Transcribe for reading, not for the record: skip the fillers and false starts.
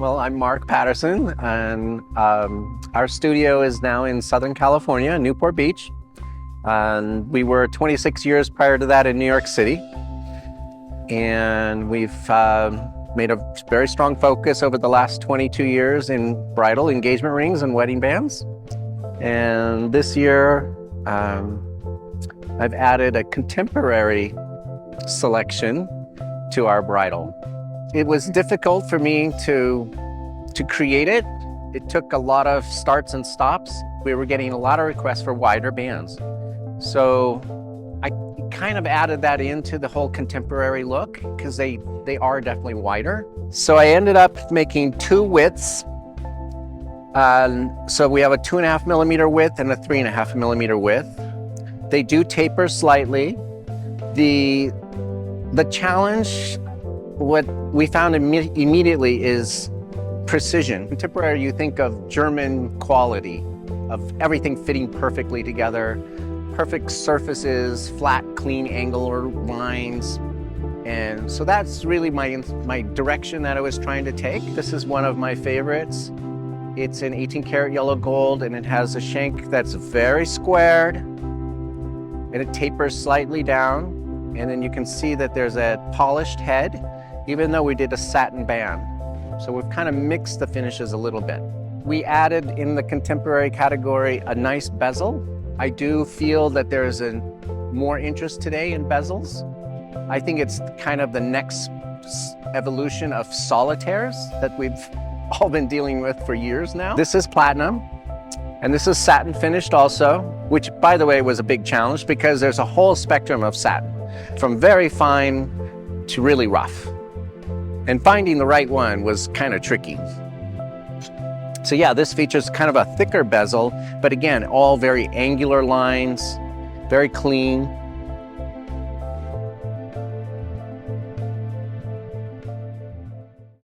Well, I'm Mark Patterson, and our studio is now in Southern California, Newport Beach. And we were 26 years prior to that in New York City. And we've made a very strong focus over the last 22 years in bridal engagement rings and wedding bands. And this year, I've added a contemporary selection to our bridal. It was difficult for me to create it. It took a lot of starts and stops. We were getting a lot of requests for wider bands. So I kind of added that into the whole contemporary look because they are definitely wider. So I ended up making two widths. So we have a 2.5 millimeter width and a 3.5 millimeter width. They do taper slightly. The challenge, what we found immediately is precision. Contemporary, you think of German quality, of everything fitting perfectly together, perfect surfaces, flat, clean, angular lines. And so that's really my direction that I was trying to take. This is one of my favorites. It's an 18 karat yellow gold, and it has a shank that's very squared, and it tapers slightly down. And then you can see that there's a polished head, even though we did a satin band. So we've kind of mixed the finishes a little bit. We added in the contemporary category a nice bezel. I do feel that there's more interest today in bezels. I think it's kind of the next evolution of solitaires that we've all been dealing with for years now. This is platinum, and this is satin finished also, which by the way was a big challenge because there's a whole spectrum of satin, from very fine to really rough. And finding the right one was kind of tricky. So yeah, this features kind of a thicker bezel, but again, all very angular lines, very clean.